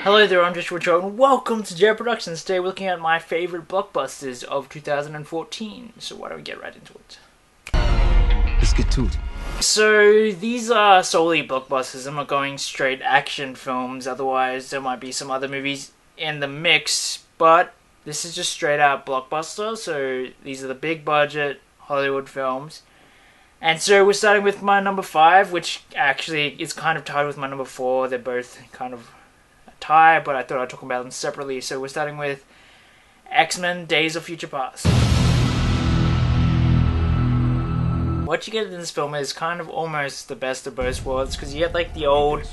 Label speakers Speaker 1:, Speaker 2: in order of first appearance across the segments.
Speaker 1: Hello there, I'm Joshua Joe, and welcome to J Productions. Today we're looking at my favorite blockbusters of 2014. So why don't we get right into it?
Speaker 2: Let's get to it.
Speaker 1: So these are solely blockbusters. I'm not going straight action films, otherwise there might be some other movies in the mix, but this is just straight out blockbuster. So these are the big budget Hollywood films. And so we're starting with my number 5, which actually is kind of tied with my number 4. They're both kind of tie, but I thought I'd talk about them separately. So we're starting with X-Men Days of Future Past. What you get in this film is kind of almost the best of both worlds, because you get like the old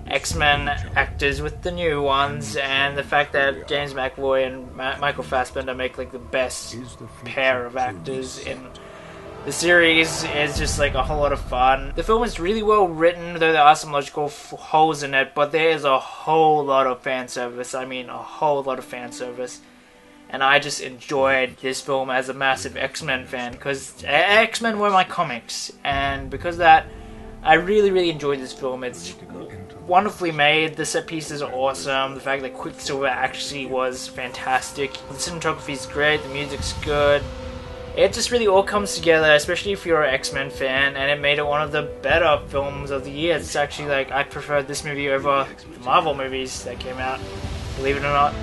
Speaker 1: X-Men actors with the new ones, and the fact that James McAvoy and Michael Fassbender make like the best pair of actors in the series is just like a whole lot of fun. The film is really well written, though there are some logical holes in it, but there is a whole lot of fan service. I mean, a whole lot of fan service. And I just enjoyed this film as a massive X-Men fan, because X-Men were my comics, and because of that, I really enjoyed this film. It's wonderfully made, the set pieces are awesome, the fact that Quicksilver actually was fantastic, the cinematography is great, the music's good. It just really all comes together, especially if you're an X-Men fan, and it made it one of the better films of the year. It's actually like, I preferred this movie over the Marvel movies that came out, believe it or not.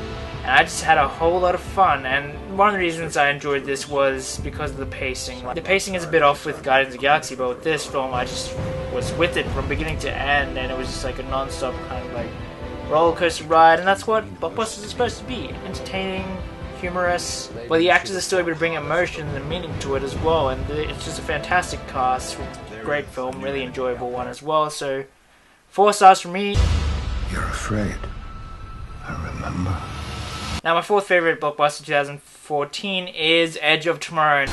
Speaker 1: And I just had a whole lot of fun, and one of the reasons I enjoyed this was because of the pacing. Like, the pacing is a bit off with Guardians of the Galaxy, but with this film I just was with it from beginning to end, and it was just like a non-stop kind of like roller coaster ride, and that's what blockbusters are supposed to be. Entertaining, humorous, but the actors are still able to bring emotion and meaning to it as well, and it's just a fantastic cast, great film, really enjoyable one as well. So 4 stars from me.
Speaker 2: You're afraid. I remember.
Speaker 1: Now my 4th favorite blockbuster 2014 is Edge of Tomorrow.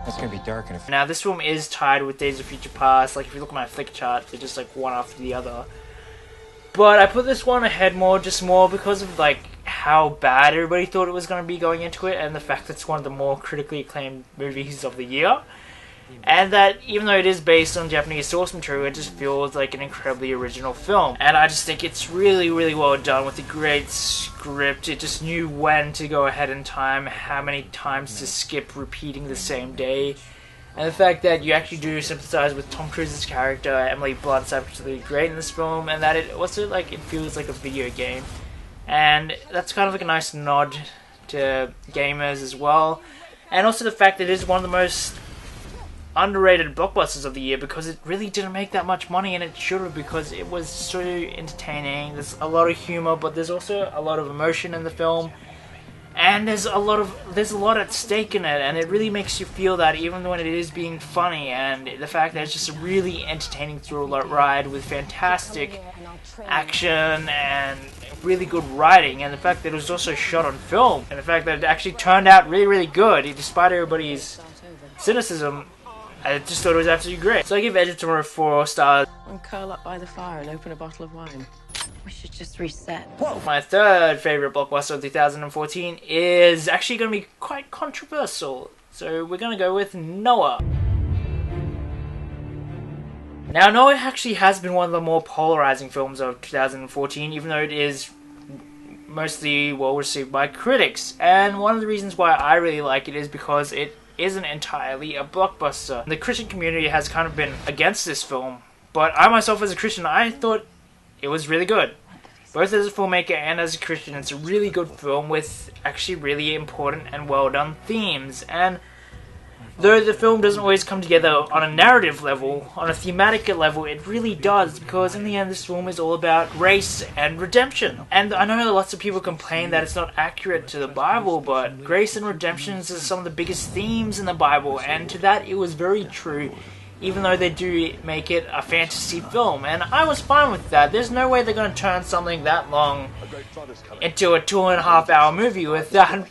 Speaker 2: It's gonna be dark in a
Speaker 1: Now this film is tied with Days of Future Past. Like if you look at my flick chart, they're just like one after the other. But I put this one ahead more because of like how bad everybody thought it was going to be going into it, and the fact that it's one of the more critically acclaimed movies of the year. And that even though it is based on Japanese source material, it just feels like an incredibly original film. And I just think it's really well done with a great script. It just knew when to go ahead in time, how many times to skip repeating the same day. And the fact that you actually do sympathize with Tom Cruise's character, Emily Blunt's absolutely great in this film, and that it also like it feels like a video game. And that's kind of like a nice nod to gamers as well. And also the fact that it is one of the most underrated blockbusters of the year, because it really didn't make that much money, and it should have, because it was so entertaining. There's a lot of humor, but there's also a lot of emotion in the film, and there's a lot at stake in it, and it really makes you feel that even when it is being funny. And the fact that it's just a really entertaining thriller ride with fantastic action and really good writing, and the fact that it was also shot on film, and the fact that it actually turned out really good despite everybody's cynicism. I just thought it was absolutely great. So I give Edge of Tomorrow 4 stars.
Speaker 3: And curl up by the fire and open a bottle of wine. We should just reset.
Speaker 1: Whoa. My 3rd favorite blockbuster of 2014 is actually going to be quite controversial. So we're going to go with Noah. Now Noah actually has been one of the more polarizing films of 2014, even though it is mostly well received by critics. And one of the reasons why I really like it is because it isn't entirely a blockbuster. The Christian community has kind of been against this film, but I myself as a Christian, I thought it was really good. Both as a filmmaker and as a Christian, it's a really good film with actually really important and well done themes. And though the film doesn't always come together on a narrative level, on a thematic level, it really does, because in the end this film is all about grace and redemption. And I know that lots of people complain that it's not accurate to the Bible, but grace and redemption is some of the biggest themes in the Bible, and to that it was very true, even though they do make it a fantasy film. And I was fine with that. There's no way they're going to turn something that long into a 2.5 hour movie without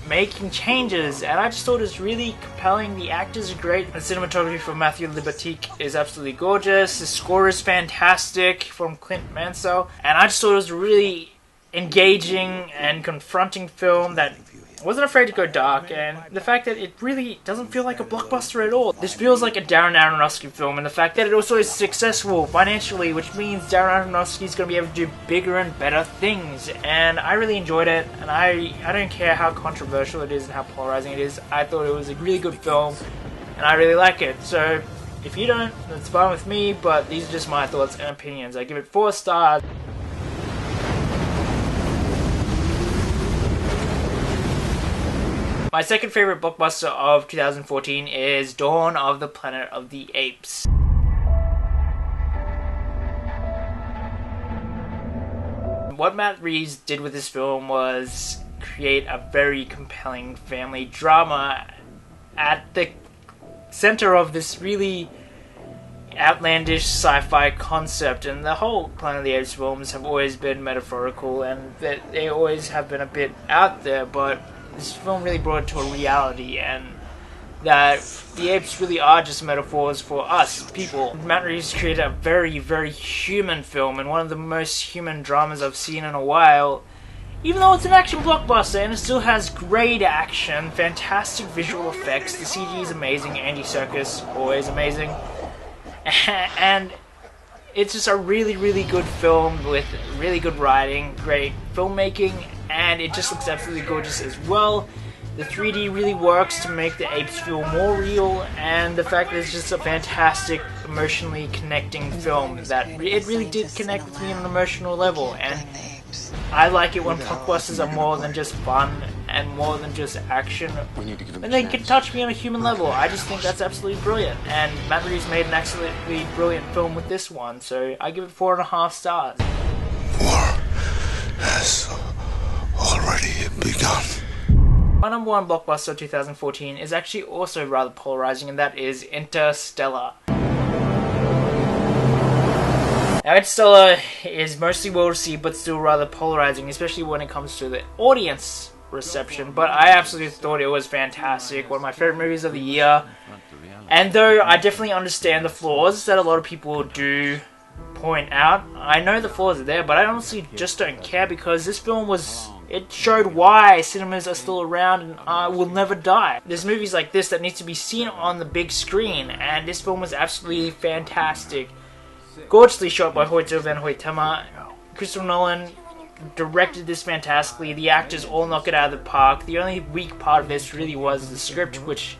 Speaker 1: making changes, and I just thought it was really compelling. The actors are great. The cinematography from Matthew Libatique is absolutely gorgeous. The score is fantastic from Clint Mansell, and I just thought it was a really engaging and confronting film that wasn't afraid to go dark, and the fact that it really doesn't feel like a blockbuster at all. This feels like a Darren Aronofsky film, and the fact that it also is successful financially, which means Darren Aronofsky is going to be able to do bigger and better things. And I really enjoyed it, and I don't care how controversial it is and how polarizing it is. I thought it was a really good film, and I really like it. So if you don't, that's fine with me, but these are just my thoughts and opinions. I give it 4 stars. My second favorite blockbuster of 2014 is Dawn of the Planet of the Apes. What Matt Reeves did with this film was create a very compelling family drama at the center of this really outlandish sci-fi concept, and the whole Planet of the Apes films have always been metaphorical, and they always have been a bit out there, but this film really brought it to a reality, and that the apes really are just metaphors for us, people. Matt Reeves created a very, very human film, and one of the most human dramas I've seen in a while. Even though it's an action blockbuster, and it still has great action, fantastic visual effects, the CG is amazing, Andy Serkis, always amazing. And it's just a really, really good film with really good writing, great filmmaking, and it just looks absolutely gorgeous as well. The 3D really works to make the apes feel more real, and the fact that it's just a fantastic, emotionally connecting film that it really did connect with me on an emotional level. And I like it when blockbusters are more than just fun and more than just action, and they can touch me on a human level. I just think that's absolutely brilliant, and Matt Reeves made an absolutely brilliant film with this one, so I give it 4.5 stars.
Speaker 2: War has already begun.
Speaker 1: My number one blockbuster of 2014 is actually also rather polarizing, and that is Interstellar. Now, Interstellar is mostly well received, but still rather polarizing, especially when it comes to the audience reception. But I absolutely thought it was fantastic, one of my favorite movies of the year. And though I definitely understand the flaws that a lot of people do point out, I know the flaws are there, but I honestly just don't care, because this film it showed why cinemas are still around and will never die. There's movies like this that need to be seen on the big screen, and this film was absolutely fantastic. Gorgeously shot by Hoyte van Hoytema. Christopher Nolan directed this fantastically. The actors all knock it out of the park. The only weak part of this really was the script, which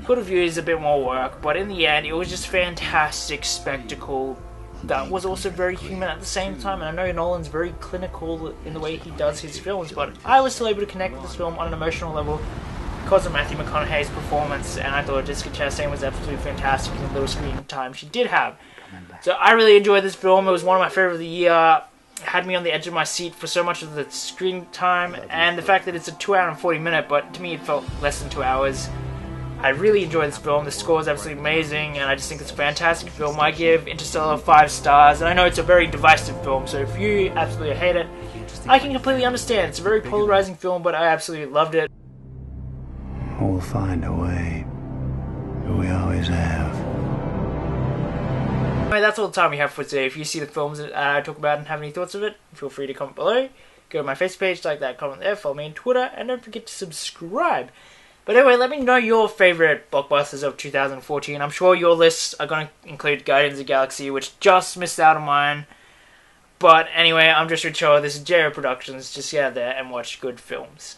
Speaker 1: could have used a bit more work, but in the end it was just fantastic spectacle that was also very human at the same time. And I know Nolan's very clinical in the way he does his films, but I was still able to connect with this film on an emotional level because of Matthew McConaughey's performance, and I thought Jessica Chastain was absolutely fantastic in the little screen time she did have. So I really enjoyed this film. It was one of my favorite of the year. It had me on the edge of my seat for so much of the screen time, and the fact that it's a 2 hour and 40 minute, but to me it felt less than 2 hours. I really enjoyed this film. The score is absolutely amazing, and I just think it's a fantastic film. I give Interstellar 5 stars, and I know it's a very divisive film, so if you absolutely hate it, I can completely understand. It's a very polarizing film, but I absolutely loved it.
Speaker 2: We'll find a way. We always have.
Speaker 1: Anyway, that's all the time we have for today. If you see the films that I talk about and have any thoughts of it, feel free to comment below. Go to my Facebook page, like that, comment there, follow me on Twitter, and don't forget to subscribe. But anyway, let me know your favourite blockbusters of 2014. I'm sure your lists are going to include Guardians of the Galaxy, which just missed out on mine. But anyway, I'm just Rich Ho. This is JO Productions. Just get out there and watch good films.